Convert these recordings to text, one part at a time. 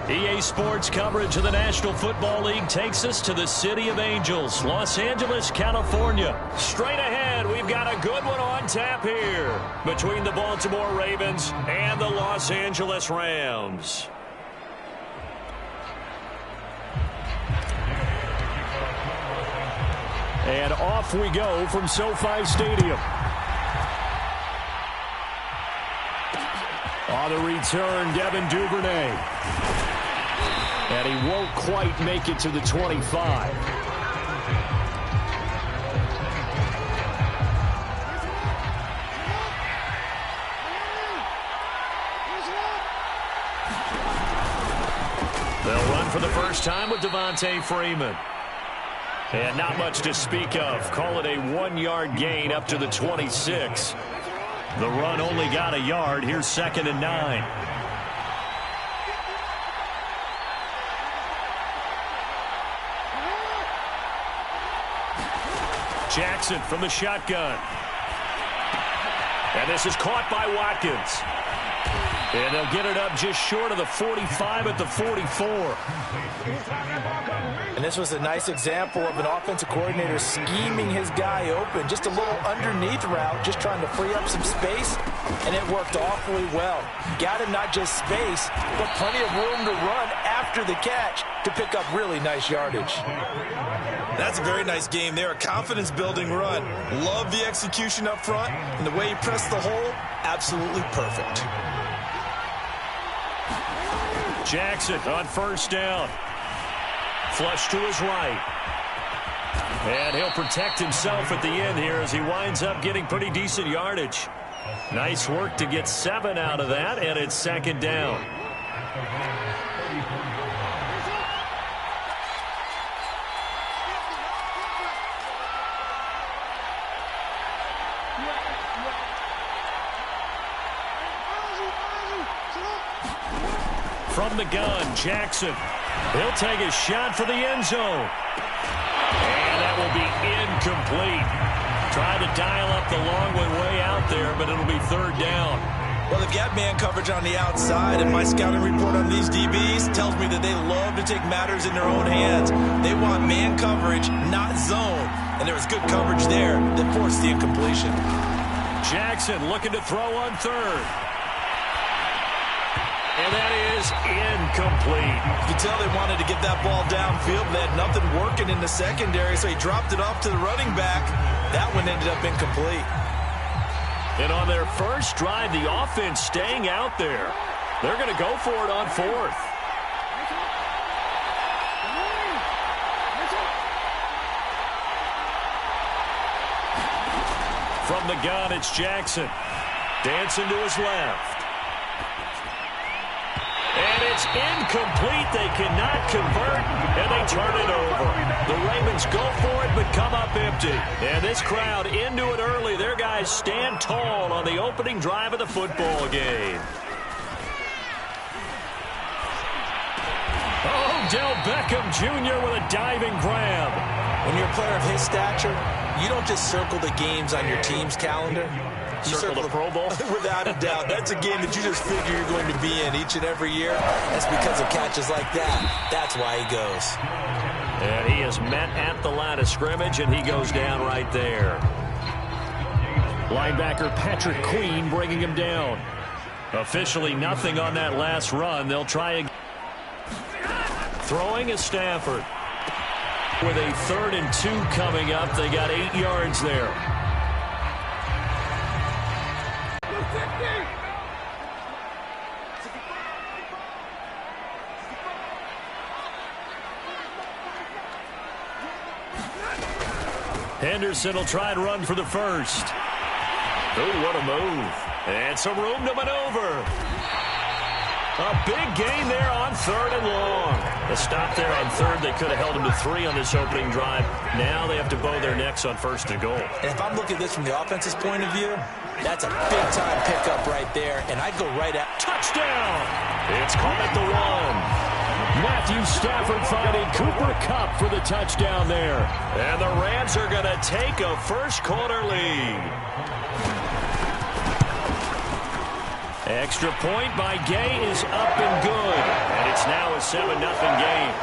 EA Sports coverage of the National Football League takes us to the City of Angels, Los Angeles, California. Straight ahead, we've got a good one on tap here between the Baltimore Ravens and the Los Angeles Rams. And off we go from SoFi Stadium. On the return, Devin Duvernay. And he won't quite make it to the 25. They'll run for the first time with Devontae Freeman. And not much to speak of. Call it a 1-yard gain up to the 26. The run only got a yard. Here's 2nd and 9. Jackson from the shotgun. And this is caught by Watkins. And they'll get it up just short of the 45 at the 44. And this was a nice example of an offensive coordinator scheming his guy open. Just a little underneath route, just trying to free up some space, and it worked awfully well. Got him not just space, but plenty of room to run after the catch to pick up really nice yardage. That's a very nice game there. A confidence-building run. Love the execution up front, and the way he pressed the hole, absolutely perfect. Jackson on first down. Flush to his right. And he'll protect himself at the end here as he winds up getting pretty decent yardage. Nice work to get 7 out of that, and it's 2nd down. From the gun, Jackson. He'll take a shot for the end zone. And that will be incomplete. Tried to dial up the long one way out there, but it'll be 3rd down. Well, they've got man coverage on the outside, and my scouting report on these DBs tells me that they love to take matters in their own hands. They want man coverage, not zone. And there was good coverage there that forced the incompletion. Jackson looking to throw on 3rd. And that is incomplete. You can tell they wanted to get that ball downfield. They had nothing working in the secondary, so he dropped it off to the running back. That one ended up incomplete. And on their first drive, the offense staying out there. They're going to go for it on 4th. From the gun, it's Jackson. Dancing to his left. And it's incomplete. They cannot convert, and they turn it over. The Ravens go for it, but come up empty. And this crowd into it early. Their guys stand tall on the opening drive of the football game. Odell Beckham Jr. with a diving grab. When you're a player of his stature, you don't just circle the games on your team's calendar. Circle the Pro Bowl? Without a doubt. That's a game that you just figure you're going to be in each and every year. That's because of catches like that. That's why he goes. And he is met at the line of scrimmage, and he goes down right there. Linebacker Patrick Queen bringing him down. Officially nothing on that last run. They'll try again. Throwing is Stafford. With a 3rd and 2 coming up, they got 8 yards there. Henderson will try and run for the first. Oh, what a move. And some room to maneuver. A big gain there on 3rd and long. A stop there on 3rd. They could have held him to 3 on this opening drive. Now they have to bow their necks on 1st and goal. And if I'm looking at this from the offense's point of view, that's a big-time pickup right there. And I'd go right at touchdown. It's caught at the 1. Matthew Stafford finding Cooper Kupp for the touchdown there. And the Rams are going to take a first-quarter lead. Extra point by Gay is up and good. And it's now a 7-0 game.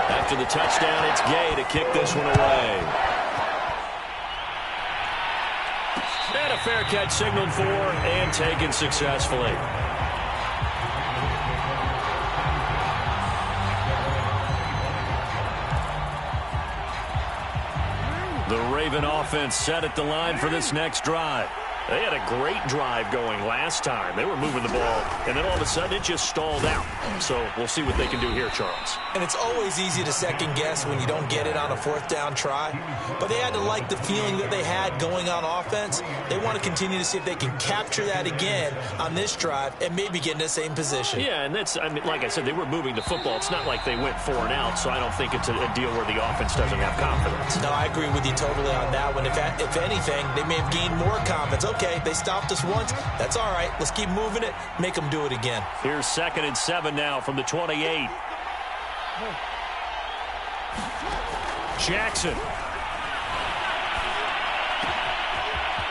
After the touchdown, it's Gay to kick this one away. And a fair catch signaled for and taken successfully. The Raven offense set at the line for this next drive. They had a great drive going last time. They were moving the ball, and then all of a sudden it just stalled out. So we'll see what they can do here, Charles. And it's always easy to second guess when you don't get it on a fourth down try. But they had to like the feeling that they had going on offense. They want to continue to see if they can capture that again on this drive and maybe get in the same position. Yeah, and that's, I mean, like I said, they were moving the football. It's not like they went 4 and out, so I don't think it's a deal where the offense doesn't have confidence. No, I agree with you totally on that one. If anything, they may have gained more confidence. Okay, they stopped us once. That's all right. Let's keep moving it. Make them do it again. Here's 2nd and 7 now from the 28. Jackson.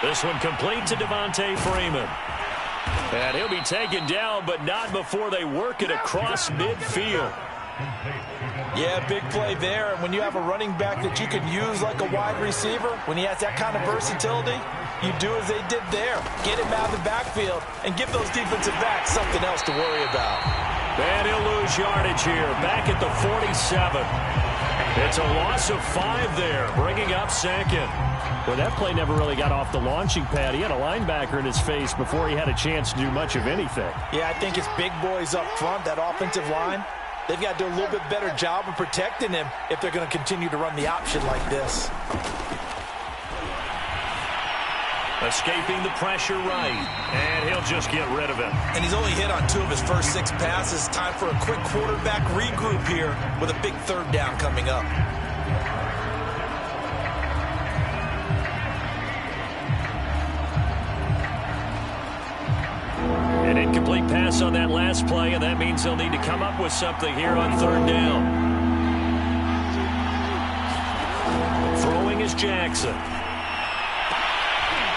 This one complete to Devontae Freeman. And he'll be taken down, but not before they work it across midfield. Yeah, big play there. And when you have a running back that you can use like a wide receiver, when he has that kind of versatility, you do as they did there. Get him out of the backfield and give those defensive backs something else to worry about. And he'll lose yardage here, back at the 47. It's a loss of 5 there, bringing up 2nd. Well, that play never really got off the launching pad. He had a linebacker in his face before he had a chance to do much of anything. Yeah, I think it's big boys up front, that offensive line. They've got to do a little bit better job of protecting him if they're going to continue to run the option like this. Escaping the pressure right, and he'll just get rid of it. And he's only hit on 2 of his first 6 passes. Time for a quick quarterback regroup here with a big 3rd down coming up. An incomplete pass on that last play, and that means they'll need to come up with something here on 3rd down. Throwing is Jackson.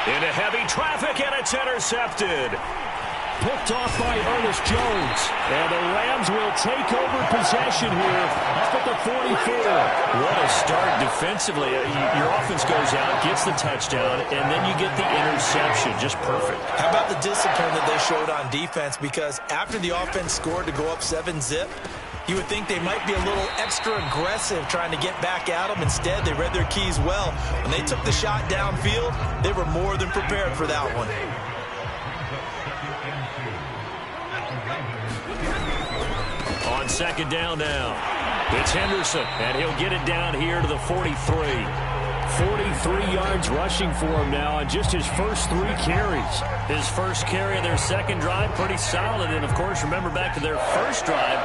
Into heavy traffic, and it's intercepted. Picked off by Ernest Jones. And the Rams will take over possession here up at the 44. What a start defensively. Your offense goes out, gets the touchdown, and then you get the interception. Just perfect. How about the discipline that they showed on defense? Because after the offense scored to go up 7-zip, you would think they might be a little extra aggressive trying to get back at them. Instead, they read their keys well. When they took the shot downfield, they were more than prepared for that one. On 2nd down now, it's Henderson, and he'll get it down here to the 43. 43 yards rushing for him now on just his first 3 carries. His first carry of their 2nd drive, pretty solid. And, of course, remember back to their first drive,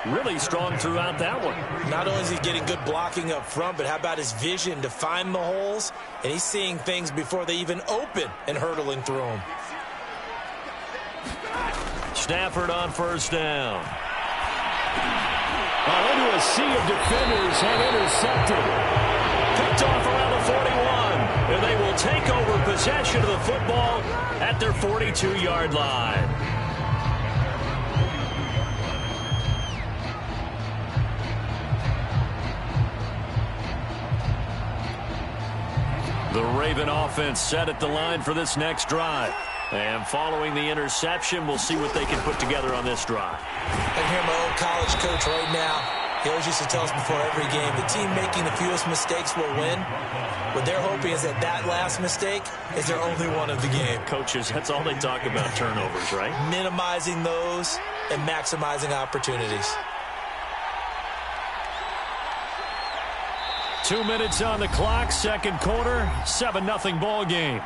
really strong throughout that one. Not only is he getting good blocking up front, but how about his vision to find the holes? And he's seeing things before they even open and hurtling through them. Stafford on 1st down. Into a sea of defenders and intercepted. Picked off around the 41. And they will take over possession of the football at their 42-yard line. The Raven offense set at the line for this next drive. And following the interception, we'll see what they can put together on this drive. I can hear my old college coach right now. He always used to tell us before every game, the team making the fewest mistakes will win. What they're hoping is that that last mistake is their only one of the game. Coaches, that's all they talk about, turnovers, right? Minimizing those and maximizing opportunities. 2 minutes on the clock, 2nd quarter, 7-0 ball game.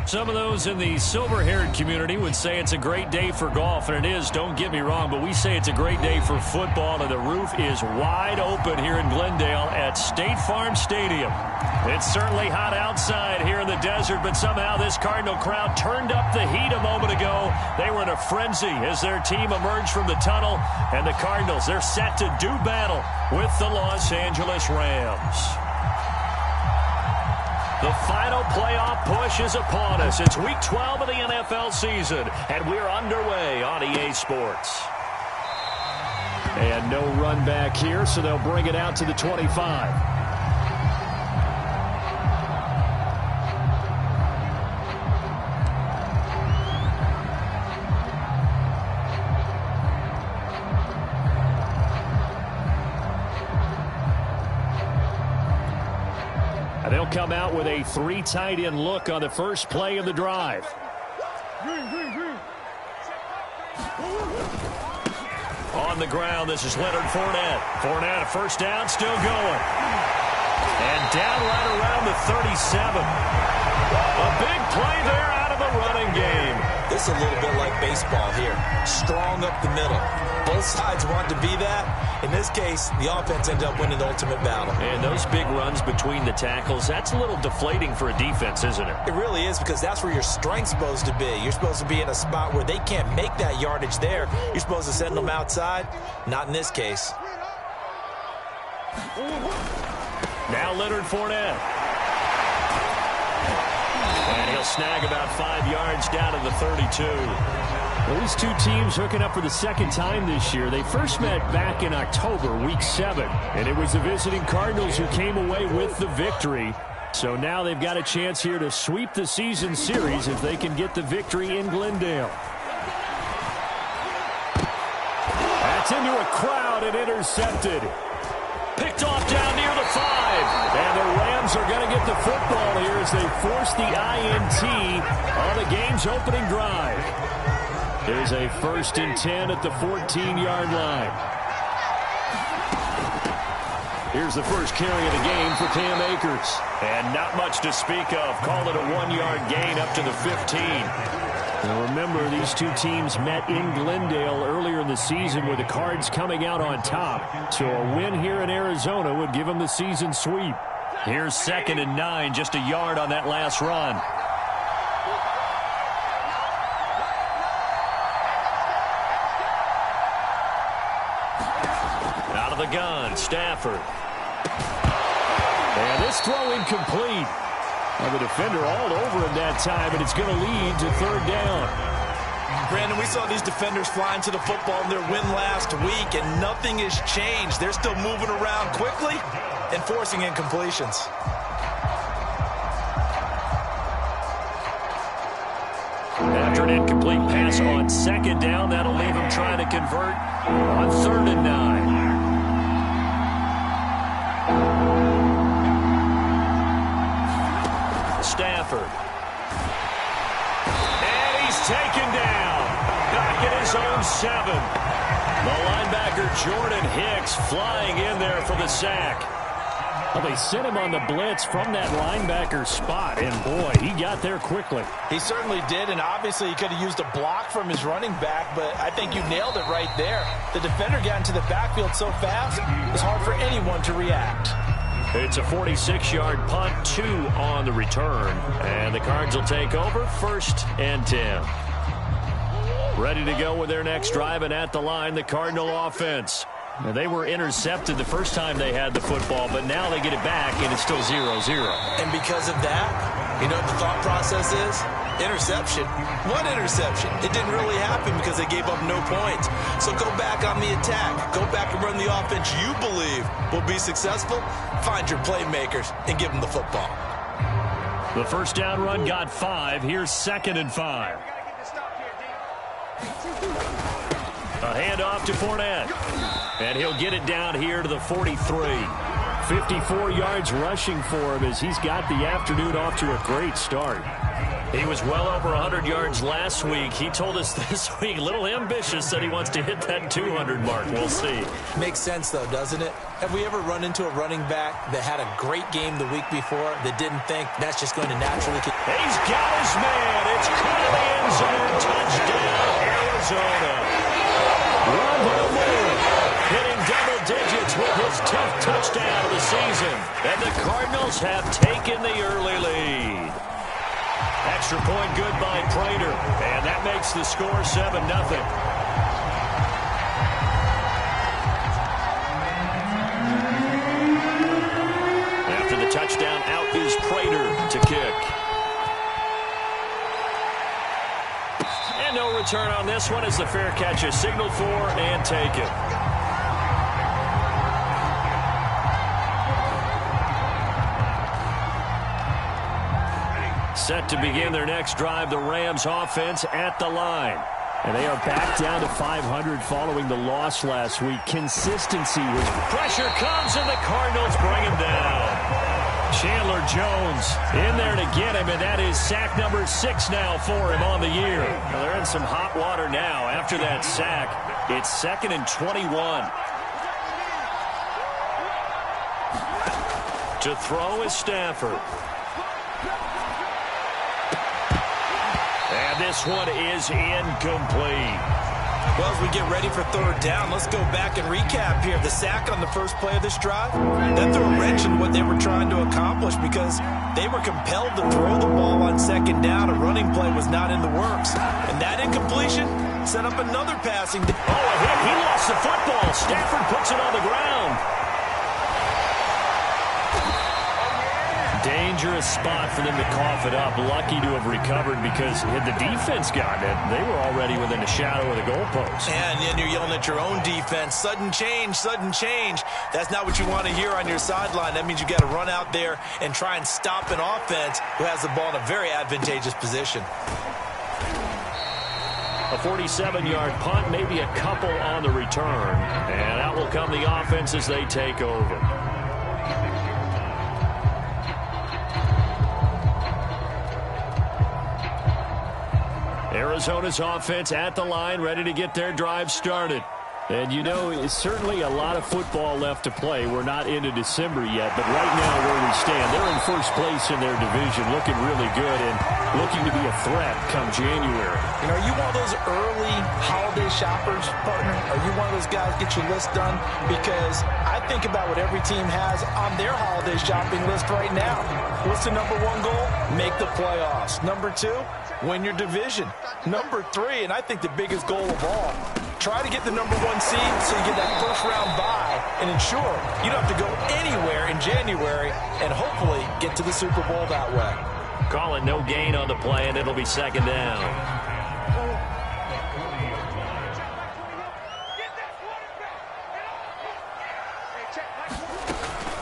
Some of those in the silver-haired community would say it's a great day for golf, and it is, don't get me wrong, but we say it's a great day for football, and the roof is wide open here in Glendale at State Farm Stadium. It's certainly hot outside here in the desert, but somehow this Cardinal crowd turned up the heat a moment ago. They were in a frenzy as their team emerged from the tunnel, and the Cardinals, they're set to do battle with the Los Angeles Rams. The final playoff push is upon us. It's Week 12 of the NFL season, and we're underway on EA Sports. And no run back here, so they'll bring it out to the 25. They'll come out with a 3 tight end look on the first play of the drive. On the ground, this is Leonard Fournette. Fournette, a first down, still going. And down right around the 37. A big play there out of the running game. This is a little bit like baseball here. Strong up the middle. Both sides want to be that. In this case, the offense ended up winning the ultimate battle. And those big runs between the tackles, that's a little deflating for a defense, isn't it? It really is, because that's where your strength's supposed to be. You're supposed to be in a spot where they can't make that yardage there. You're supposed to send them outside. Not in this case. Now Leonard Fournette. And he'll snag about 5 yards down to the 32. Well, these two teams hooking up for the second time this year. They first met back in October, Week 7. And it was the visiting Cardinals who came away with the victory. So now they've got a chance here to sweep the season series if they can get the victory in Glendale. That's into a crowd and intercepted. Picked off down near the 5. And the Rams are going to get the football here as they force the INT on the game's opening drive. There's a 1st and 10 at the 14-yard line. Here's the first carry of the game for Cam Akers. And not much to speak of. Call it a 1-yard gain up to the 15. Now remember, these two teams met in Glendale earlier in the season with the Cards coming out on top. So a win here in Arizona would give them the season sweep. Here's 2nd and 9, just a yard on that last run. Out of the gun, Stafford. And this throw incomplete. Well, the defender all over him that time, and it's going to lead to 3rd down. Brandon, we saw these defenders flying to the football in their win last week, and nothing has changed. They're still moving around quickly and forcing incompletions. After an incomplete pass on 2nd down, that'll leave him trying to convert on 3rd and 9. Stafford. And he's taken down. Back at his own 7. The linebacker Jordan Hicks flying in there for the sack. Well, they sent him on the blitz from that linebacker spot, and boy, he got there quickly. He certainly did, and obviously he could have used a block from his running back, but I think you nailed it right there. The defender got into the backfield so fast, it was hard for anyone to react. It's a 46-yard punt, 2 on the return. And the Cards will take over, 1st and 10. Ready to go with their next drive, and at the line, the Cardinal offense. Now, they were intercepted the first time they had the football, but now they get it back, and it's still 0-0. And because of that, you know what the thought process is? Interception. What interception? It didn't really happen because they gave up no points. So go back on the attack. Go back and run the offense you believe will be successful. Find your playmakers and give them the football. The first down run got 5. Here's 2nd and 5. A handoff to Fournette. And he'll get it down here to the 43. 54 yards rushing for him as he's got the afternoon off to a great start. He was well over 100 yards last week. He told us this week, a little ambitious, said he wants to hit that 200 mark. We'll see. Makes sense, though, doesn't it? Have we ever run into a running back that had a great game the week before that didn't think that's just going to naturally... He's got his man. It's caught in the end zone. Touchdown, Arizona. Ron hitting double digits with his 10th touchdown of the season. And the Cardinals have taken the early lead. Extra point good by Prater. And that makes the score 7-0. After the touchdown, out is Prater to kick. And no return on this one as the fair catch is signaled for and taken. Set to begin their next drive, the Rams offense at the line. And they are back down to 500 following the loss last week. Consistency was... Pressure comes and the Cardinals bring him down. Chandler Jones in there to get him, and that is sack number 6 now for him on the year. Well, they're in some hot water now after that sack. It's 2nd and 21. To throw is Stafford. And this one is incomplete. Well, as we get ready for third down, let's go back and recap here. The sack on the first play of this drive, that threw a wrench in what they were trying to accomplish because they were compelled to throw the ball on second down. A running play was not in the works. And that incompletion set up another passing. Oh, a hit. He lost the football. Stafford puts it on the ground. Dangerous spot for them to cough it up. Lucky to have recovered because had the defense gotten it, they were already within a shadow of the goalpost. And then you're yelling at your own defense. Sudden change, sudden change. That's not what you want to hear on your sideline. That means you got to run out there and try and stop an offense who has the ball in a very advantageous position. A 47-yard punt, maybe a couple on the return. And out will come the offense as they take over. Arizona's offense at the line, ready to get their drive started. And, you know, it's certainly a lot of football left to play. We're not into December yet, but right now where we stand, they're in first place in their division, looking really good and looking to be a threat come January. You know, are you one of those early holiday shoppers, partner? Are you one of those guys get your list done? Because I think about what every team has on their holiday shopping list right now. What's the number 1 goal? Make the playoffs. Number 2, win your division. Number 3, and I think the biggest goal of all, try to get the number 1 seed so you get that first-round bye and ensure you don't have to go anywhere in January and hopefully get to the Super Bowl that way. Call it no gain on the play, and it'll be 2nd down.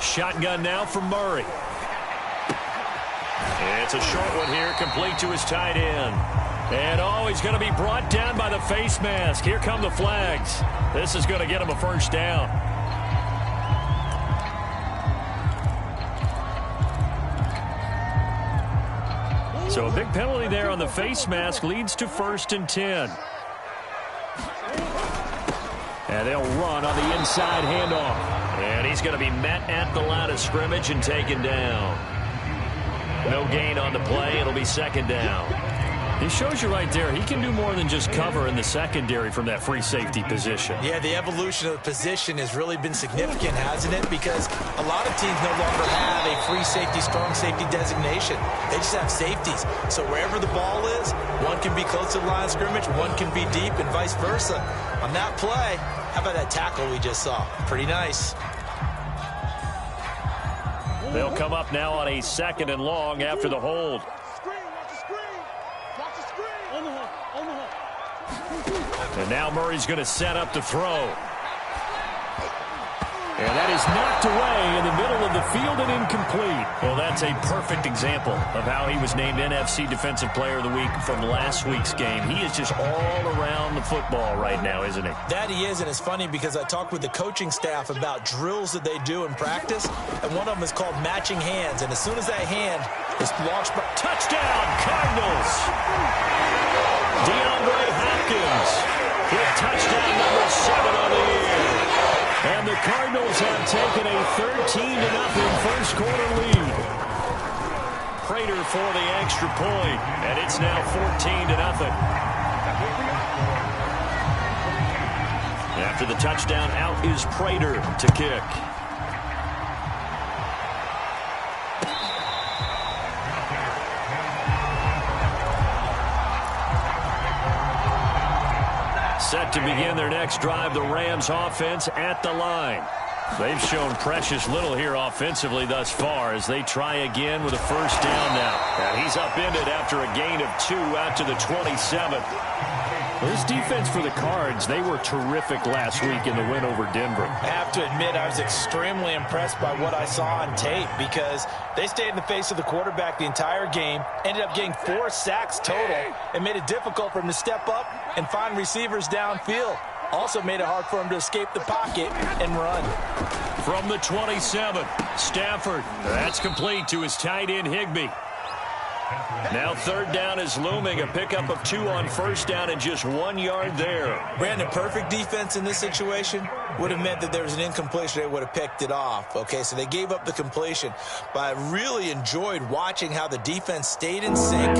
Shotgun now for Murray. It's a short one here, complete to his tight end. And, oh, he's going to be brought down by the face mask. Here come the flags. This is going to get him a first down. So a big penalty there on the face mask leads to 1st and 10. And they'll run on the inside handoff. And he's going to be met at the line of scrimmage and taken down. No gain on the play. It'll be 2nd down. He shows you right there, he can do more than just cover in the secondary from that free safety position. Yeah, the evolution of the position has really been significant, hasn't it? Because a lot of teams no longer have a free safety, strong safety designation. They just have safeties. So wherever the ball is, one can be close to the line of scrimmage, one can be deep, and vice versa. On that play, how about that tackle we just saw? Pretty nice. They'll come up now on a 2nd and long after the hold. And now Murray's going to set up to throw. And that is knocked away in the middle of the field and incomplete. Well, that's a perfect example of how he was named NFC Defensive Player of the Week from last week's game. He is just all around the football right now, isn't he? That he is, and it's funny because I talked with the coaching staff about drills that they do in practice, and one of them is called matching hands. And as soon as that hand is launched by... Touchdown, Cardinals! DeAndre Hopkins with touchdown number 7 on the year. And the Cardinals have taken a 13-0 first quarter lead. Prater for the extra point, and it's now 14-0. After the touchdown, out is Prater to kick. Set to begin their next drive, the Rams offense at the line. They've shown precious little here offensively thus far as they try again with a first down now. And he's upended after a gain of 2 out to the 27. Well, this defense for the Cards, they were terrific last week in the win over Denver. I have to admit, I was extremely impressed by what I saw on tape because they stayed in the face of the quarterback the entire game, ended up getting 4 sacks total, and made it difficult for him to step up and find receivers downfield. Also made it hard for him to escape the pocket and run. From the 27, Stafford. That's complete to his tight end, Higbee. Now third down is looming. A pickup of 2 on first down and just 1 yard there. Brandon, perfect defense in this situation would have meant that there was an incompletion. They would have picked it off. Okay, so they gave up the completion. But I really enjoyed watching how the defense stayed in sync,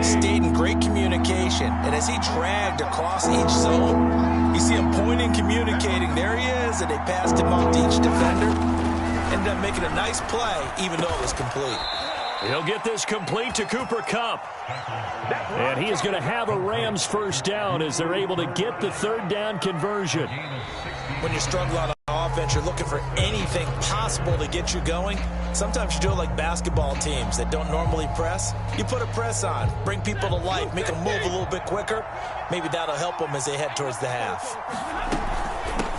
stayed in great communication. And as he dragged across each zone, you see him pointing, communicating. There he is, and they passed him off to each defender. Ended up making a nice play, even though it was complete. He'll get this complete to Cooper Kupp. And he is going to have a Rams first down as they're able to get the third down conversion. When you're struggling on offense, you're looking for anything possible to get you going. Sometimes you do it like basketball teams that don't normally press. You put a press on, bring people to life, make them move a little bit quicker. Maybe that'll help them as they head towards the half.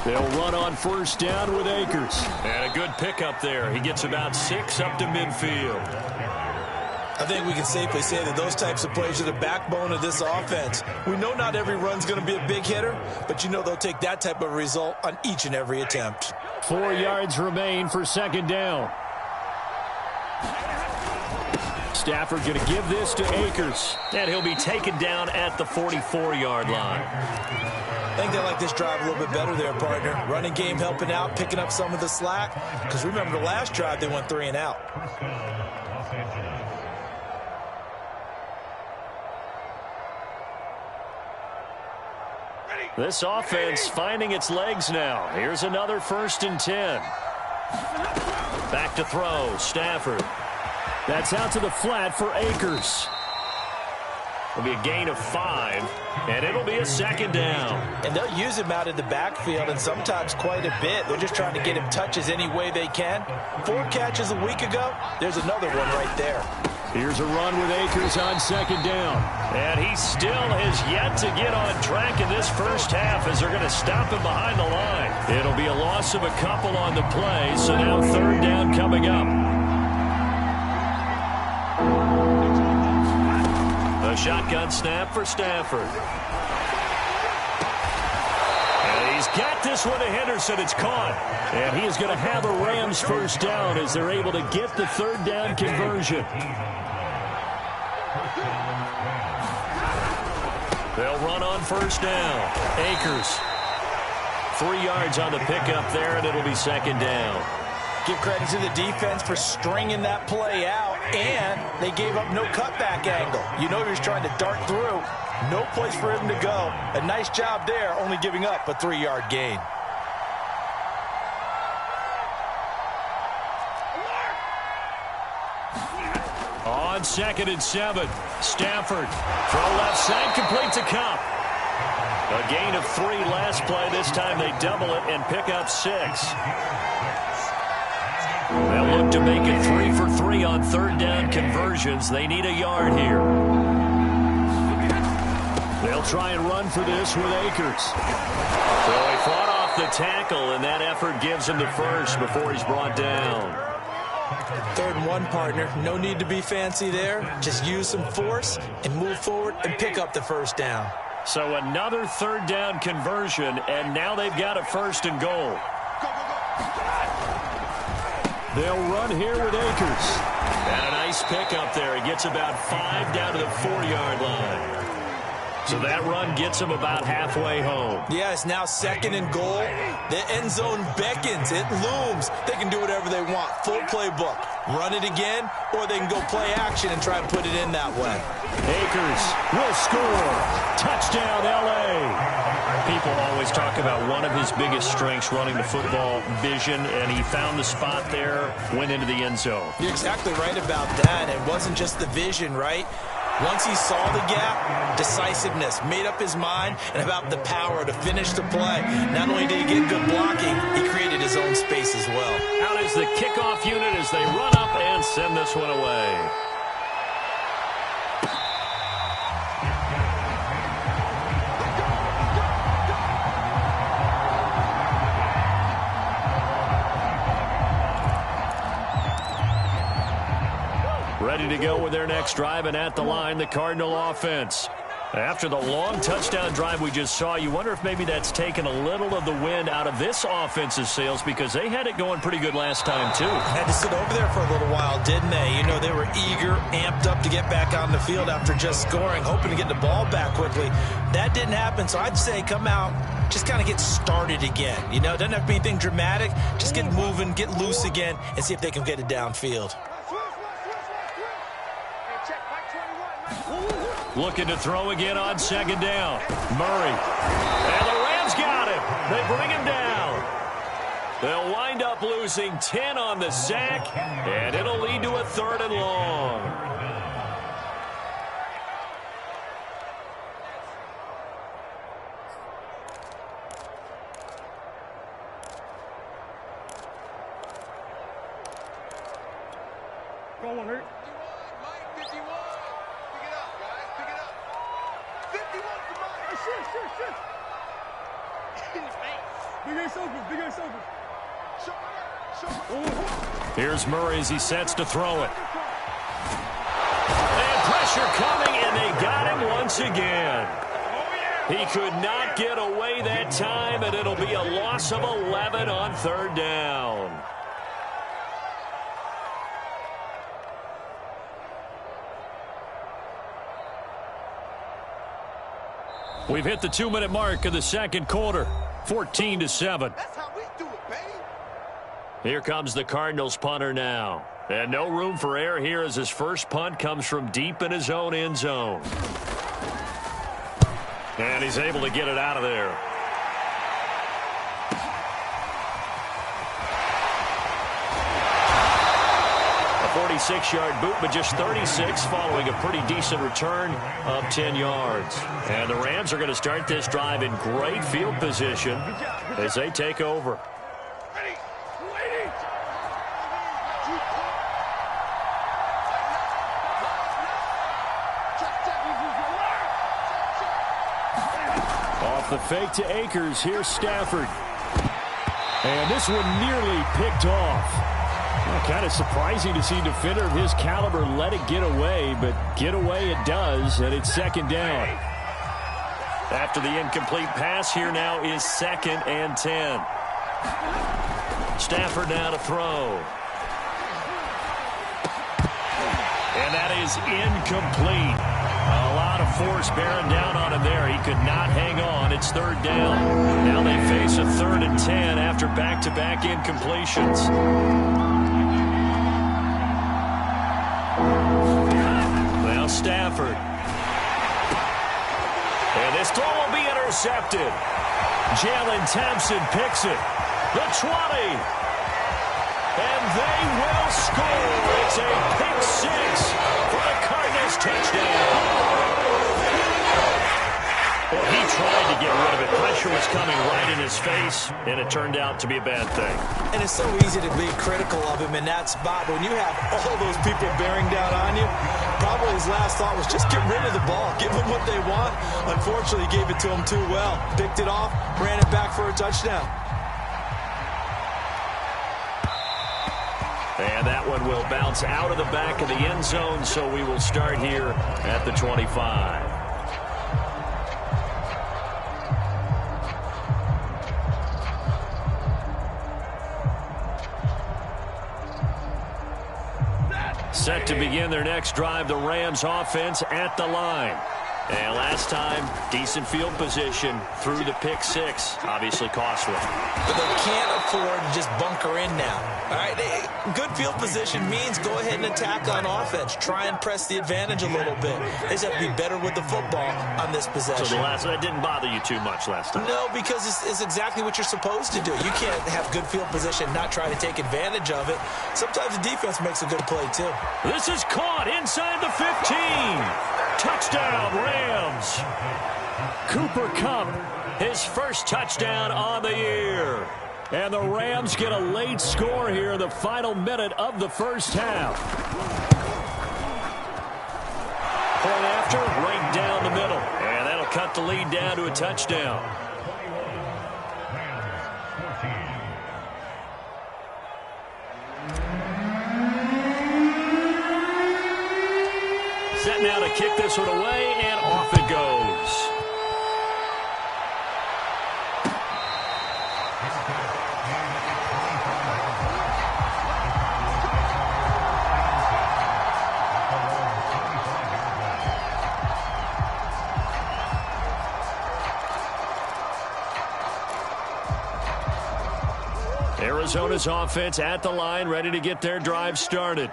They'll run on first down with Akers. And a good pickup there. He gets about 6 up to midfield. I think we can safely say that those types of plays are the backbone of this offense. We know not every run's going to be a big hitter, but you know they'll take that type of result on each and every attempt. 4 yards remain for second down. Stafford going to give this to Akers. And he'll be taken down at the 44-yard line. I think they like this drive a little bit better there, partner. Running game helping out, picking up some of the slack. Because remember the last drive, they went 3 and out. This offense finding its legs now. Here's another 1st and 10. Back to throw, Stafford. That's out to the flat for Akers. It'll be a gain of 5, and it'll be a second down. And they'll use him out in the backfield, and sometimes quite a bit. They're just trying to get him touches any way they can. 4 catches a week ago. There's another one right there. Here's a run with Akers on second down. And he still has yet to get on track in this first half as they're going to stop him behind the line. It'll be a loss of a couple on the play, so now third down coming up. A shotgun snap for Stafford. And he's got this one to Henderson. It's caught. And he is going to have a Rams first down as they're able to get the third down conversion. They'll run on first down. Akers. 3 yards on the pickup there, and it'll be second down. Give credit to the defense for stringing that play out, and they gave up no cutback angle. You know he was trying to dart through. No place for him to go. A nice job there, only giving up a 3-yard gain. On 2nd and 7, Stafford. Throw left side, complete to Kupp. A gain of 3 last play. This time they double it and pick up 6. They'll look to make it 3 for 3 on third down conversions. They need a yard here. They'll try and run for this with Akers. So he fought off the tackle, and that effort gives him the first before he's brought down. 3rd and 1, partner. No need to be fancy there. Just use some force and move forward and pick up the first down. So another 3rd down conversion, and now they've got a 1st and goal. They'll run here with Akers. And a nice pickup there. He gets about 5 down to the 4-yard line. So that run gets him about halfway home. Yeah, it's now 2nd and goal. The end zone beckons. It looms. They can do whatever they want. Full playbook. Run it again, or they can go play action and try and put it in that way. Akers will score. Touchdown, L.A. People always talk about one of his biggest strengths running the football, vision, and he found the spot there, went into the end zone. You're exactly right about that. It wasn't just the vision, right? Once he saw the gap, decisiveness, made up his mind, and about the power to finish the play. Not only did he get good blocking, he created his own space as well. Out is the kickoff unit as they run up and send this one away. Ready to go with their next drive, and at the line, the Cardinal offense. After the long touchdown drive we just saw, you wonder if maybe that's taken a little of the wind out of this offense's sails, because they had it going pretty good last time, too. Had to sit over there for a little while, didn't they? You know, they were eager, amped up to get back on the field after just scoring, hoping to get the ball back quickly. That didn't happen, so I'd say come out, just kind of get started again. You know, it doesn't have to be anything dramatic. Just get moving, get loose again, and see if they can get it downfield. Looking to throw again on 2nd down. Murray. And the Rams got him. They bring him down. They'll wind up losing 10 on the sack, and it'll lead to a 3rd and long. Go on, Hurt. Here's Murray as he sets to throw it. And pressure coming, and they got him once again. He could not get away that time, and it'll be a loss of 11 on 3rd down. We've hit the 2-minute mark of the 2nd quarter. 14-7. That's how we do it, baby. Here comes the Cardinals punter now. And no room for error here as his first punt comes from deep in his own end zone. And he's able to get it out of there. A 46-yard boot, but just 36 following a pretty decent return of 10 yards. And the Rams are going to start this drive in great field position as they take over. Off the fake to Akers, here's Stafford. And this one nearly picked off. Well, kind of surprising to see a defender of his caliber let it get away, but get away it does, and it's 2nd down. After the incomplete pass, here now is 2nd and 10. Stafford now to throw. And that is incomplete. A lot of force bearing down on him there. He could not hang on. It's 3rd down. Now they face a 3rd and 10 after back-to-back incompletions. Now Stafford. And this throw will be intercepted. Jalen Thompson picks it. The 20. And they will score. It's a pick 6 for the Cardinals touchdown. Well, he tried to get rid of it. Pressure was coming right in his face, and it turned out to be a bad thing. And it's so easy to be critical of him in that spot. When you have all those people bearing down on you, probably his last thought was just get rid of the ball. Give them what they want. Unfortunately, he gave it to them too well. Picked it off, ran it back for a touchdown. And that one will bounce out of the back of the end zone, so we will start here at the 25. Set to begin their next drive, the Rams offense at the line. And last time, decent field position through the pick six. Obviously costly. But they can't afford to just bunker in now. All right, good field position means go ahead and attack on offense. Try and press the advantage a little bit. They just have to be better with the football on this possession. So that didn't bother you too much last time? No, because it's exactly what you're supposed to do. You can't have good field position, not try to take advantage of it. Sometimes the defense makes a good play, too. This is caught inside the 15. Touchdown, Rams. Cooper Kupp, his first touchdown on the year. And the Rams get a late score here in the final minute of the first half. Point after, right down the middle. And that'll cut the lead down to a touchdown. Set now to kick this one away, and off it goes. Arizona's offense at the line, ready to get their drive started.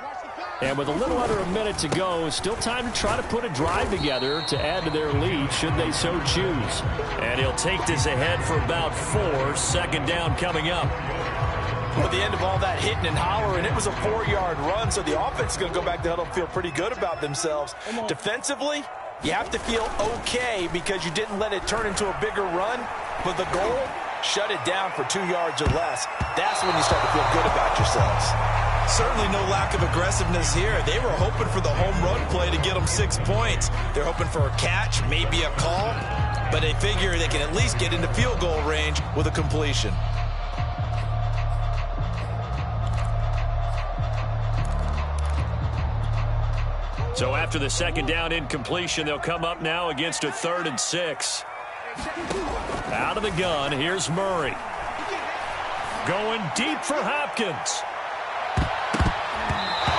And with a little under a minute to go, still time to try to put a drive together to add to their lead should they so choose. And he'll take this ahead for about 4. Second down coming up. At the end of all that hitting and hollering, it was a 4-yard run, so the offense is going to go back to huddle and feel pretty good about themselves. Defensively, you have to feel okay because you didn't let it turn into a bigger run. But the goal, shut it down for 2 yards or less. That's when you start to feel good about yourselves. Certainly no lack of aggressiveness here. They were hoping for the home run play to get them 6 points. They're hoping for a catch, maybe a call, but they figure they can at least get into field goal range with a completion. So after the second down incompletion, they'll come up now against a 3rd and 6. Out of the gun, here's Murray. Going deep for Hopkins.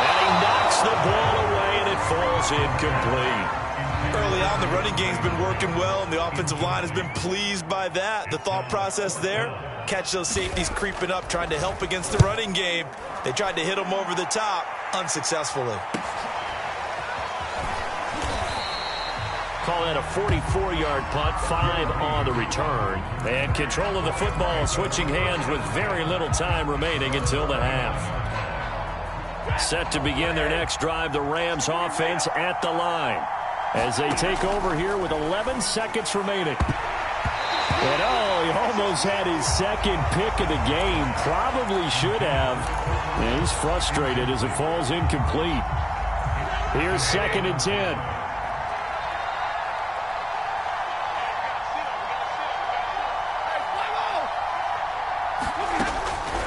And he knocks the ball away, and it falls incomplete. Early on, the running game's been working well, and the offensive line has been pleased by that. The thought process there, catch those safeties creeping up, trying to help against the running game. They tried to hit them over the top, unsuccessfully. Call that a 44-yard punt, 5 on the return. And control of the football switching hands with very little time remaining until the half. Set to begin their next drive, the Rams offense at the line as they take over here with 11 seconds remaining. And he almost had his second pick of the game. Probably should have. And he's frustrated as it falls incomplete. Here's 2nd and 10.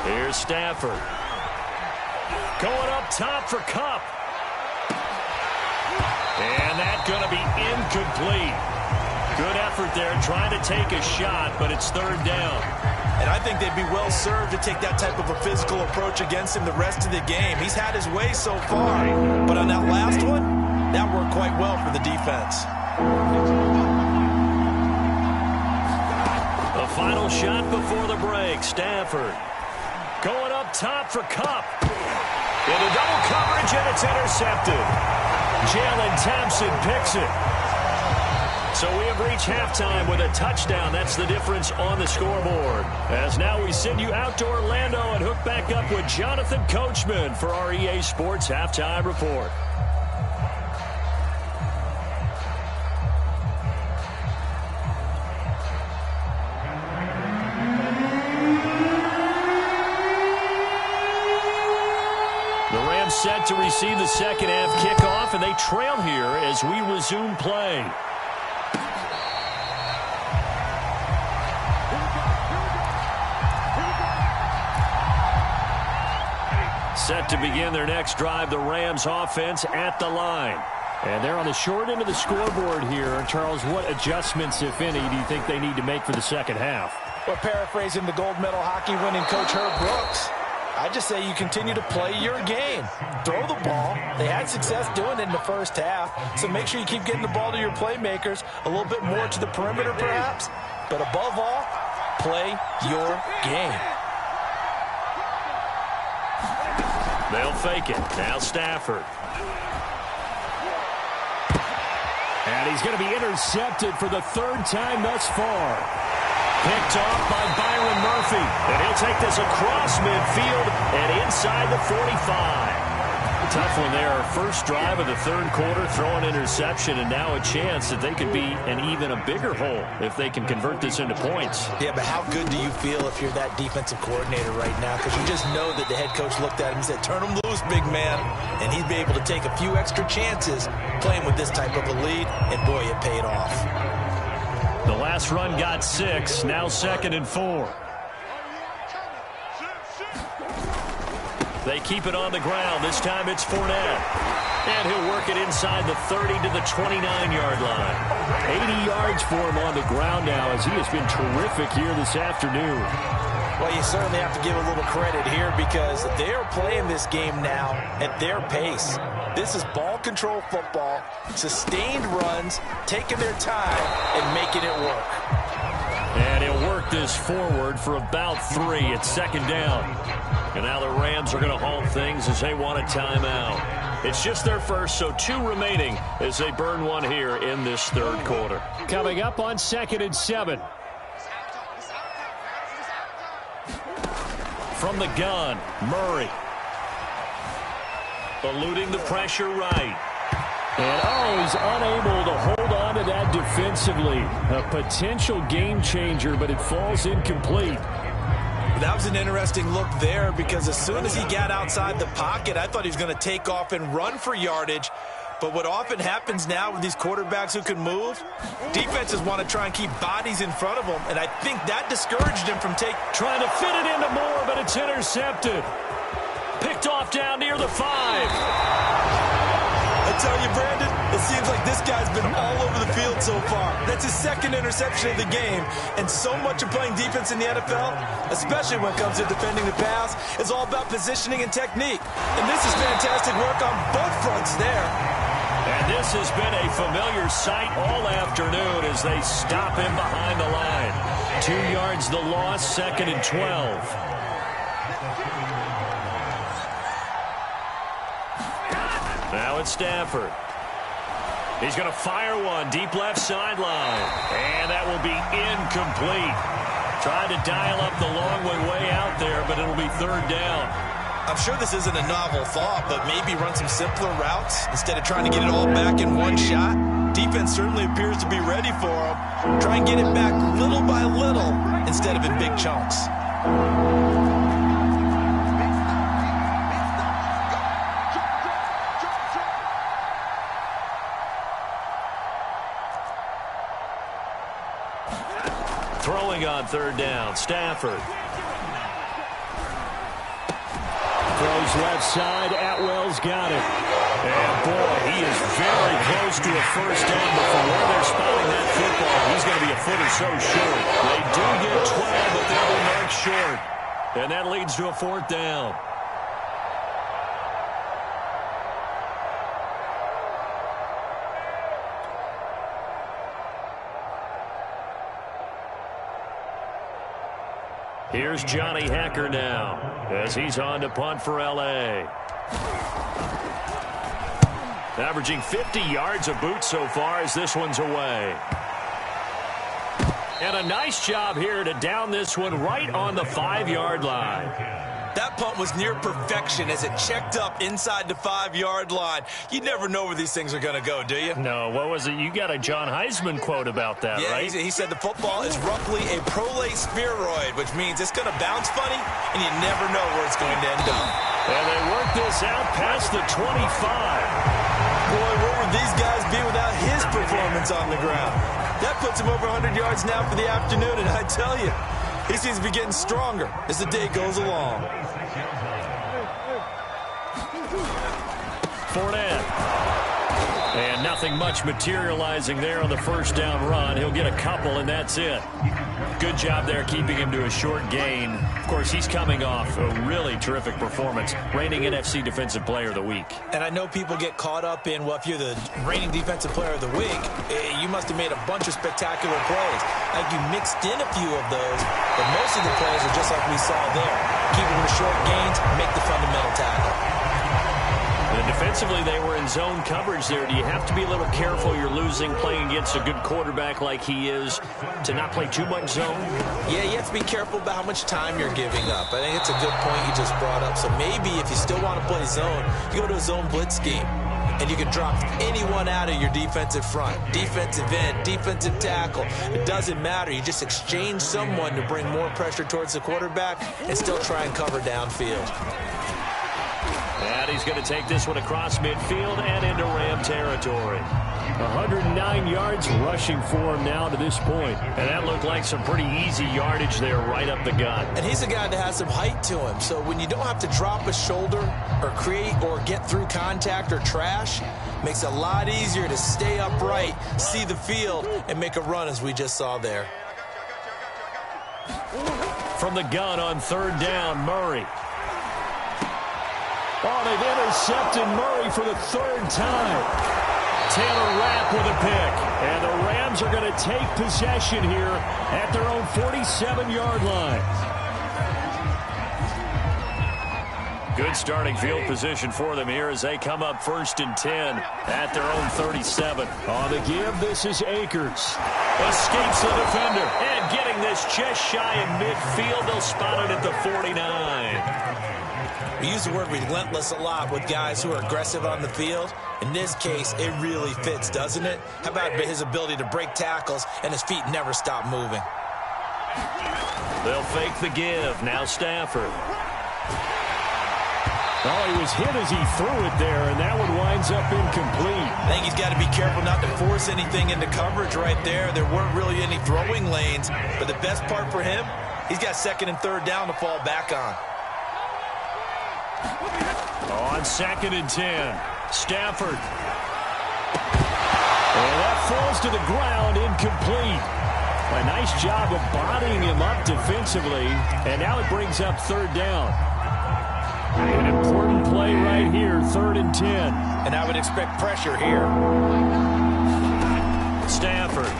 Here's Stafford. Going up top for Kupp. And that's going to be incomplete. Good effort there trying to take a shot, but it's 3rd down. And I think they'd be well served to take that type of a physical approach against him the rest of the game. He's had his way so far, but on that last one, that worked quite well for the defense. The final shot before the break. Stafford going up top for Kupp. Into double coverage, and it's intercepted. Jalen Thompson picks it. So we have reached halftime with a touchdown. That's the difference on the scoreboard. As now we send you out to Orlando and hook back up with Jonathan Coachman for our EA Sports Halftime Report. Set to receive the second half kickoff, and they trail here as we resume play. Set to begin their next drive, the Rams offense at the line. And they're on the short end of the scoreboard here. Charles, what adjustments, if any, do you think they need to make for the second half? Well, paraphrasing the gold medal hockey winning coach Herb Brooks, I just say you continue to play your game. Throw the ball. They had success doing it in the first half, so make sure you keep getting the ball to your playmakers, a little bit more to the perimeter perhaps, but above all, play your game. They'll fake it. Now Stafford. And he's going to be intercepted for the third time thus far. Picked off by Byron Murphy. And he'll take this across midfield and inside the 45. Tough one there. First drive of the third quarter, throw an interception, and now a chance that they could be an even a bigger hole if they can convert this into points. Yeah, but how good do you feel if you're that defensive coordinator right now? Because you just know that the head coach looked at him and said, turn him loose, big man. And he'd be able to take a few extra chances playing with this type of a lead, and boy, it paid off. The last run got 6, now 2nd and 4. They keep it on the ground. This time it's Fournette. And he'll work it inside the 30 to the 29-yard line. 80 yards for him on the ground now as he has been terrific here this afternoon. Well, you certainly have to give a little credit here because they're playing this game now at their pace. This is ball control football, sustained runs, taking their time and making it work. And he'll work this forward for about 3. It's 2nd down. And now the Rams are going to halt things as they want a timeout. It's just their first, so 2 remaining as they burn one here in this third quarter. Coming up on 2nd and 7. From the gun, Murray. Eluding the pressure right. And he's unable to hold on to that defensively. A potential game changer, but it falls incomplete. That was an interesting look there because as soon as he got outside the pocket, I thought he was going to take off and run for yardage. But what often happens now with these quarterbacks who can move, defenses want to try and keep bodies in front of them, and I think that discouraged him from trying to fit it into Moore, but it's intercepted. Picked off down near the 5. I tell you, Brandon, it seems like this guy's been all over the field so far. That's his 2nd interception of the game. And so much of playing defense in the NFL, especially when it comes to defending the pass, is all about positioning and technique. And this is fantastic work on both fronts there. And this has been a familiar sight all afternoon as they stop him behind the line. 2 yards the loss, 2nd and 12. Now it's Stafford. He's going to fire one deep left sideline. And that will be incomplete. Trying to dial up the long way out there, but it'll be 3rd down. I'm sure this isn't a novel thought, but maybe run some simpler routes instead of trying to get it all back in one shot. Defense certainly appears to be ready for him. Try and get it back little by little instead of in big chunks. Throwing on 3rd down, Stafford. Throws left side, Atwell's got it. And boy, he is very close to a first down, but from where they're spotting that football, he's going to be a foot or so short. They do get 12, but they'll be marked short. And that leads to a 4th down. Here's Johnny Hacker now as he's on to punt for L.A. Averaging 50 yards a boot so far as this one's away. And a nice job here to down this one right on the 5-yard line. That punt was near perfection as it checked up inside the 5-yard line. You never know where these things are going to go, do you? No, what was it? You got a John Heisman quote about that, yeah, right? He said the football is roughly a prolate spheroid, which means it's going to bounce funny, and you never know where it's going to end up. And they work this out past the 25. Boy, where would these guys be without his performance on the ground? That puts him over 100 yards now for the afternoon, and I tell you, he seems to be getting stronger as the day goes along. Fournette. And nothing much materializing there on the first down run. He'll get a couple, and that's it. Good job there keeping him to a short gain. Of course, he's coming off a really terrific performance, reigning NFC Defensive Player of the Week. And I know people get caught up in, well, if you're the reigning Defensive Player of the Week, you must have made a bunch of spectacular plays. Like you mixed in a few of those, but most of the plays are just like we saw there. Keep them to short gains, make the fundamental tackle. And defensively, they were in zone coverage there. Do you have to be a little careful? You're losing playing against a good quarterback like he is to not play too much zone? Yeah, you have to be careful about how much time you're giving up. I think it's a good point you just brought up. So maybe if you still want to play zone, you go to a zone blitz scheme. And you can drop anyone out of your defensive front. Defensive end, defensive tackle. It doesn't matter. You just exchange someone to bring more pressure towards the quarterback and still try and cover downfield. And he's going to take this one across midfield and into Ram territory. 109 yards rushing for him now to this point. And that looked like some pretty easy yardage there right up the gut. And he's a guy that has some height to him. So when you don't have to drop a shoulder or create or get through contact or trash, makes it a lot easier to stay upright, see the field, and make a run as we just saw there. From the gun on third down, Murray. Oh, they've intercepted Murray for the third time. Taylor Rapp with a pick. And the Rams are going to take possession here at their own 47-yard line. Good starting field position for them here as they come up 1st and 10 at their own 37. On the give, this is Akers. Escapes the defender. And getting this just shy of midfield. They'll spot it at the 49. We use the word relentless a lot with guys who are aggressive on the field. In this case, it really fits, doesn't it? How about his ability to break tackles and his feet never stop moving? They'll fake the give. Now Stafford. Oh, he was hit as he threw it there, and that one winds up incomplete. I think he's got to be careful not to force anything into coverage right there. There weren't really any throwing lanes, but the best part for him, he's got 2nd and 3rd down to fall back on. On 2nd and 10, Stafford. And that falls to the ground, incomplete. A nice job of bodying him up defensively, and now it brings up 3rd down. An important play right here, 3rd and 10. And I would expect pressure here. Stafford.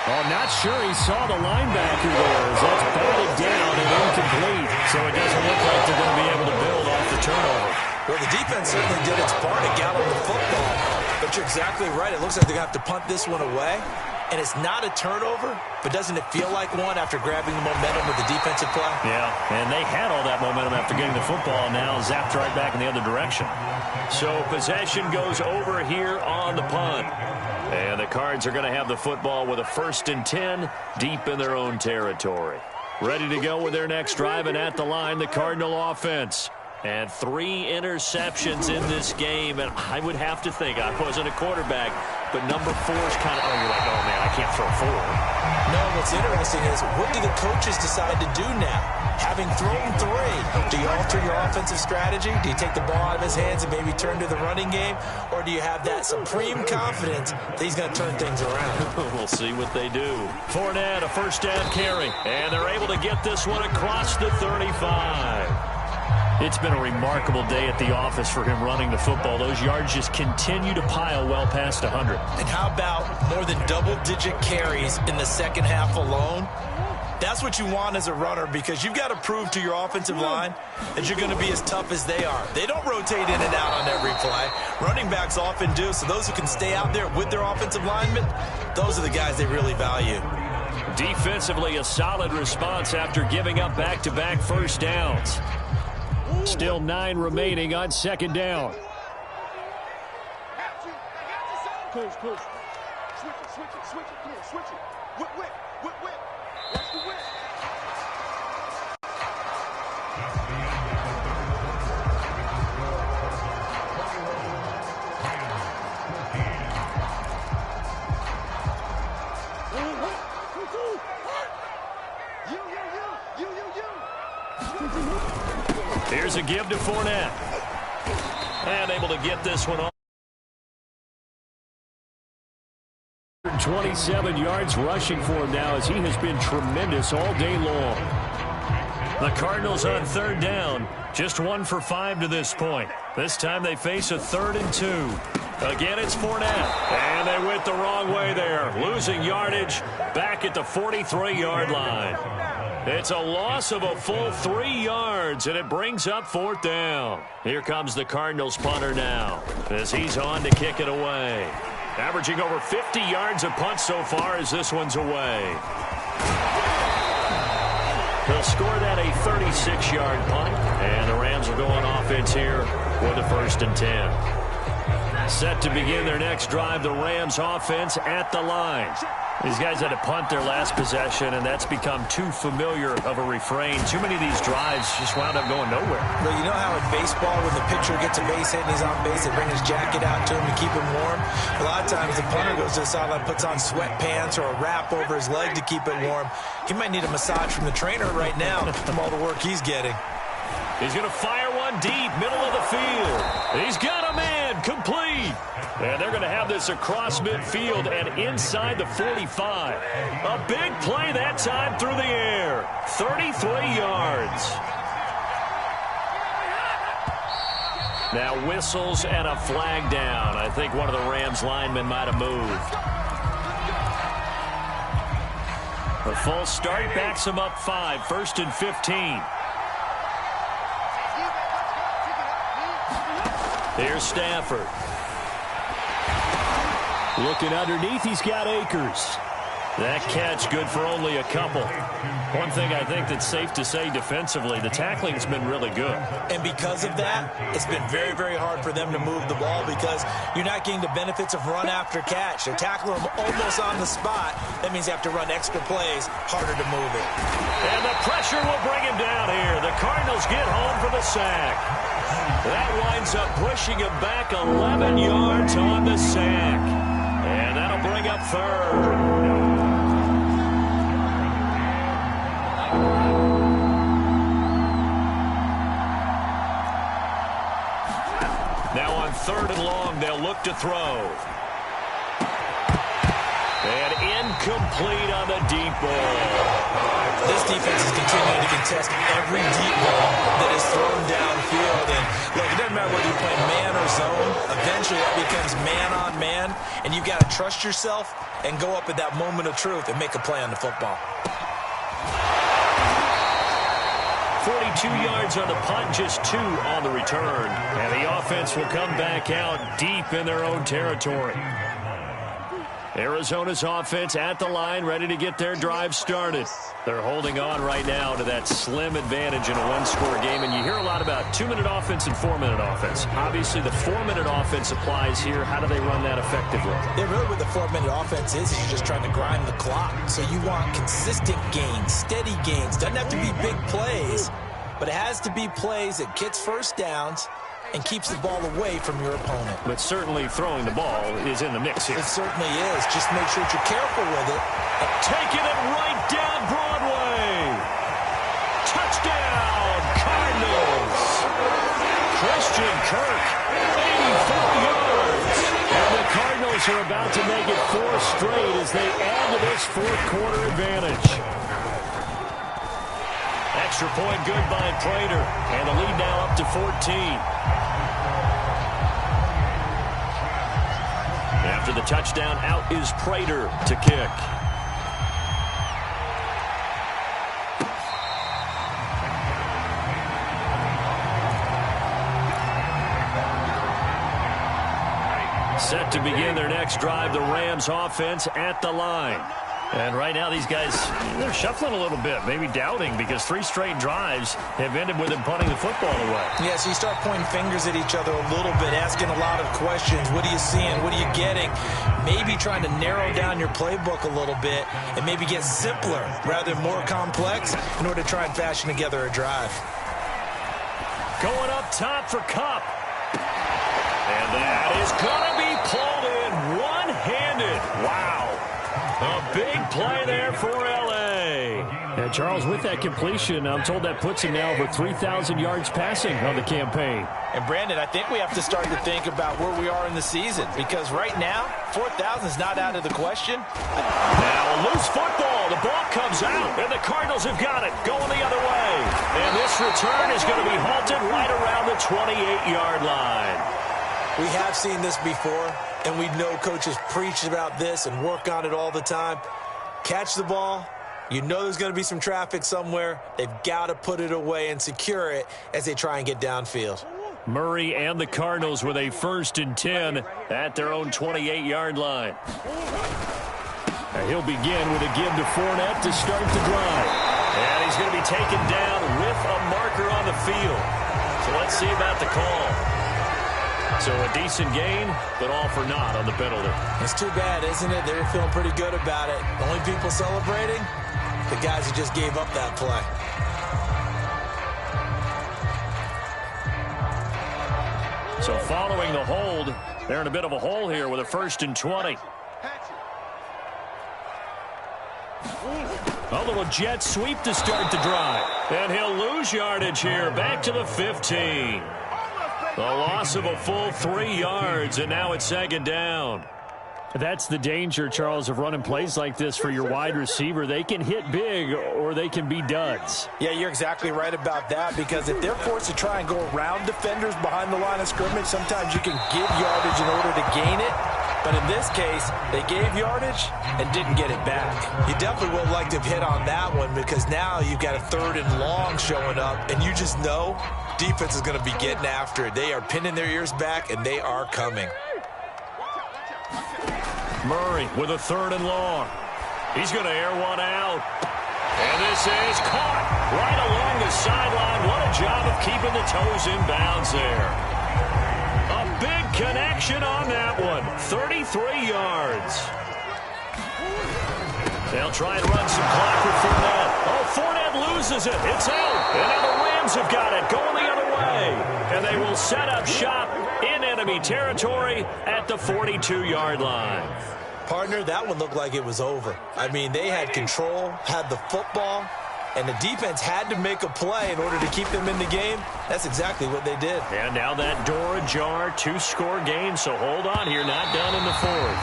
Oh, not sure he saw the linebacker there as that's batted down and incomplete. So it doesn't look like they're going to be able to build off the turnover. Well, the defense certainly did its part to gallop the football. But you're exactly right. It looks like they're going to have to punt this one away. And it's not a turnover, but doesn't it feel like one after grabbing the momentum with the defensive play? Yeah, and they had all that momentum after getting the football, and now zapped right back in the other direction. So possession goes over here on the punt. And the Cards are going to have the football with a 1st and 10 deep in their own territory. Ready to go with their next drive, and at the line, the Cardinal offense. And 3 interceptions in this game, and I would have to think, I wasn't a quarterback, but number 4 is kind of, oh, you're like, oh, man, I can't throw 4. No, what's interesting is, what do the coaches decide to do now? Having thrown 3, do you alter your offensive strategy? Do you take the ball out of his hands and maybe turn to the running game? Or do you have that supreme confidence that he's going to turn things around? We'll see what they do. Fournette, a 1st down carry, and they're able to get this one across the 35. It's been a remarkable day at the office for him running the football. Those yards just continue to pile well past 100. And how about more than double-digit carries in the second half alone? That's what you want as a runner, because you've got to prove to your offensive line that you're going to be as tough as they are. They don't rotate in and out on every play. Running backs often do, so those who can stay out there with their offensive linemen, those are the guys they really value. Defensively, a solid response after giving up back-to-back 1st downs. Still 9 remaining on 2nd down. Coach. Switch it. Come on, switch it. Whip. Watch the whip. Here's a give to Fournette. And able to get this one off. 27 yards rushing for him now as he has been tremendous all day long. The Cardinals on third down. Just 1 for 5 to this point. This time they face a 3rd and 2. Again, it's Fournette. And they went the wrong way there. Losing yardage back at the 43-yard line. It's a loss of a full 3 yards, and it brings up 4th down. Here comes the Cardinals punter now as he's on to kick it away. Averaging over 50 yards a punt so far as this one's away. They'll score that a 36-yard punt, and the Rams will go on offense here with a 1st and 10. Set to begin their next drive, the Rams offense at the line. These guys had to punt their last possession, and that's become too familiar of a refrain. Too many of these drives just wound up going nowhere. Well, you know how in baseball, when the pitcher gets a base hit and he's on base, they bring his jacket out to him to keep him warm? A lot of times the punter goes to the sideline, puts on sweatpants or a wrap over his leg to keep it warm. He might need a massage from the trainer right now from all the work he's getting. He's going to fire one deep, middle of the field. He's got a man, complete. And they're going to have this across midfield and inside the 45. A big play that time through the air. 33 yards. Now whistles and a flag down. I think one of the Rams linemen might have moved. A full start backs him up 5, 1st and 15. Here's Stafford. Looking underneath, he's got Akers. That catch good for only a couple. One thing I think that's safe to say defensively, the tackling's been really good. And because of that, it's been very, very hard for them to move the ball because you're not getting the benefits of run after catch. They're tackling them almost on the spot. That means they have to run extra plays, harder to move it. And the pressure will bring him down here. The Cardinals get home for the sack. That winds up pushing him back 11 yards on the sack. And that'll bring up 3rd. Now on 3rd and long, they'll look to throw. And incomplete on the deep ball. This defense is continuing to contest every deep ball that is thrown downfield. And look, it doesn't matter whether you're playing man or zone. Eventually that becomes man on man. And you've got to trust yourself and go up at that moment of truth and make a play on the football. 42 yards on the punt, just 2 on the return. And the offense will come back out deep in their own territory. Arizona's offense at the line, ready to get their drive started. They're holding on right now to that slim advantage in a one-score game. And you hear a lot about 2-minute offense and 4-minute offense. Obviously, the 4-minute offense applies here. How do they run that effectively? Yeah, really what the 4-minute offense is you're just trying to grind the clock. So you want consistent gains, steady gains. Doesn't have to be big plays, but it has to be plays that gets first downs and keeps the ball away from your opponent. But certainly throwing the ball is in the mix here. It certainly is. Just make sure that you're careful with it. Taking it right down Broadway. Touchdown, Cardinals. Christian Kirk, 84 yards. And the Cardinals are about to make it 4 straight as they add to this 4th-quarter advantage. Extra point good by Prater. And the lead now up to 14. After the touchdown, out is Prater to kick. Set to begin their next drive, the Rams offense at the line. And right now these guys, they're shuffling a little bit, maybe doubting, because 3 straight drives have ended with them punting the football away. Yeah, so you start pointing fingers at each other a little bit, asking a lot of questions. What are you seeing? What are you getting? Maybe trying to narrow down your playbook a little bit and maybe get simpler rather than more complex in order to try and fashion together a drive. Going up top for Kupp. And that is going to be pulled in one-handed. Wow. A big play there for L.A. And Charles, with that completion, I'm told that puts him now over 3,000 yards passing on the campaign. And Brandon, I think we have to start to think about where we are in the season, because right now, 4,000 is not out of the question. Now a loose football. The ball comes out, and the Cardinals have got it, going the other way. And this return is going to be halted right around the 28-yard line. We have seen this before, and we know coaches preach about this and work on it all the time. Catch the ball. You know there's going to be some traffic somewhere. They've got to put it away and secure it as they try and get downfield. Murray and the Cardinals with a 1st and 10 at their own 28-yard line. And he'll begin with a give to Fournette to start the drive. And he's going to be taken down with a marker on the field. So let's see about the call. So a decent gain, but all for naught on the penalty. It's too bad, isn't it? They were feeling pretty good about it. The only people celebrating, the guys who just gave up that play. So following the hold, they're in a bit of a hole here with a 1st and 20. A little jet sweep to start the drive. And he'll lose yardage here, back to the 15. The loss of a full 3 yards, and now it's 2nd down. That's the danger, Charles, of running plays like this for your wide receiver. They can hit big or they can be duds. Yeah, you're exactly right about that, because if they're forced to try and go around defenders behind the line of scrimmage, sometimes you can give yardage in order to gain it. But in this case, they gave yardage and didn't get it back. You definitely would like to hit on that one, because now you've got a 3rd and long showing up, and you just know defense is going to be getting after it. They are pinning their ears back, and they are coming. Murray with a 3rd and long. He's going to air one out. And this is caught right along the sideline. What a job of keeping the toes in bounds there. A big connection on that one. 33 yards. They'll try and run some clock with Fournette. Oh, Fournette loses it. It's out. And now the Rams have got it, going the other way. And they will set up shop in enemy territory at the 42-yard line. Partner, that one looked like it was over. I mean, they had control, had the football, and the defense had to make a play in order to keep them in the game. That's exactly what they did. And now that door ajar, 2-score game, so hold on here, not done in the 4th.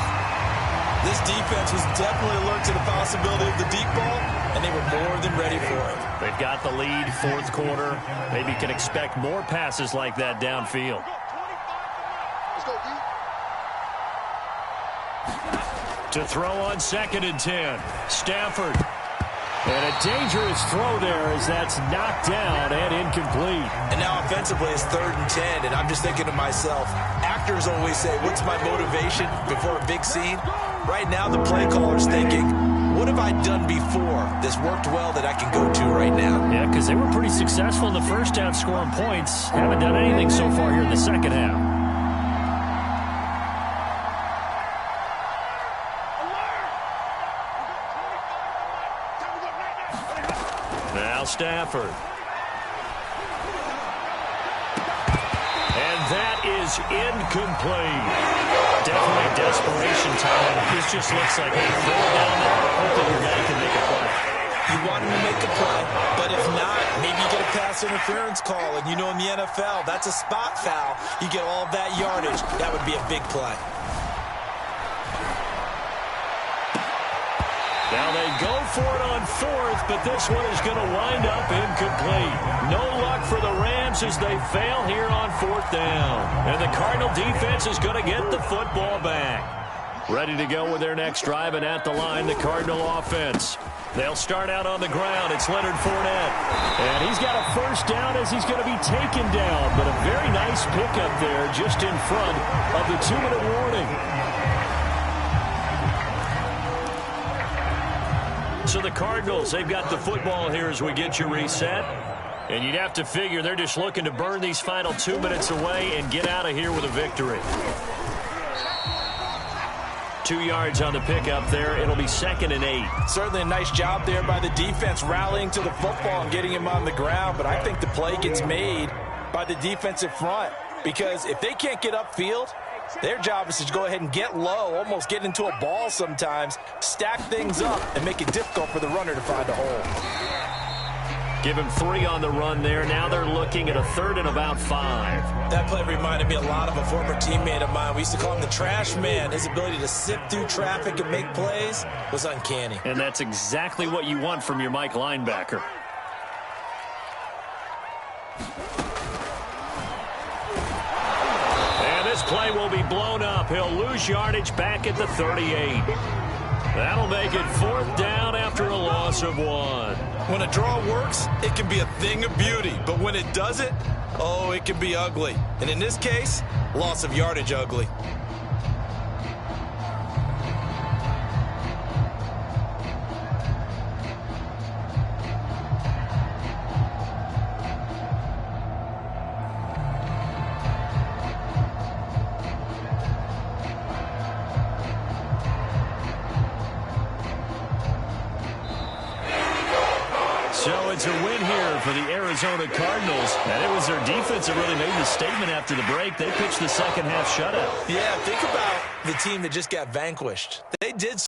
This defense was definitely alert to the possibility of the deep ball, and they were more than ready for it. They've got the lead, 4th quarter. Maybe can expect more passes like that downfield. To throw on 2nd and 10. Stafford. And a dangerous throw there as that's knocked down and incomplete. And now offensively it's 3rd and 10, and I'm just thinking to myself, actors always say, what's my motivation before a big scene? Right now the play caller's thinking, what have I done before this worked well that I can go to right now? Yeah, because they were pretty successful in the first half scoring points. Haven't done anything so far here in the second half. Now Stafford. And that is incomplete. Definitely desperation time. This just looks like, hey, throw it down there. Hopefully your guy can make a play. You want him to make a play, but if not, maybe you get a pass interference call. And you know in the NFL, that's a spot foul. You get all that yardage. That would be a big play. Now they go for it on 4th, but this one is going to wind up incomplete. No luck for the Rams as they fail here on 4th down. And the Cardinal defense is going to get the football back. Ready to go with their next drive, and at the line, the Cardinal offense. They'll start out on the ground. It's Leonard Fournette. And he's got a 1st down as he's going to be taken down. But a very nice pickup there just in front of the 2-minute warning. So the Cardinals, they've got the football here as we get you reset. And you'd have to figure they're just looking to burn these final 2 minutes away and get out of here with a victory. 2 yards on the pickup there. It'll be 2nd and 8. Certainly a nice job there by the defense rallying to the football and getting him on the ground. But I think the play gets made by the defensive front. Because if they can't get upfield, Their job is to go ahead and get low, almost get into a ball sometimes, stack things up, and make it difficult for the runner to find a hole. Give him 3 on the run there. Now they're looking at a 3rd and about 5. That play reminded me a lot of a former teammate of mine. We used to call him the trash man. His ability to sift through traffic and make plays was uncanny. And that's exactly what you want from your Mike linebacker. And this play will be blown up. He'll lose yardage back at the 38. That'll make it 4th down after a loss of 1. When a draw works, it can be a thing of beauty. But when it doesn't, oh, it can be ugly. And in this case, loss of yardage ugly. So it's a win here for the Arizona Cardinals. And it was their defense that really made the statement after the break. They pitched the second half shutout. Yeah, think about the team that just got vanquished. They did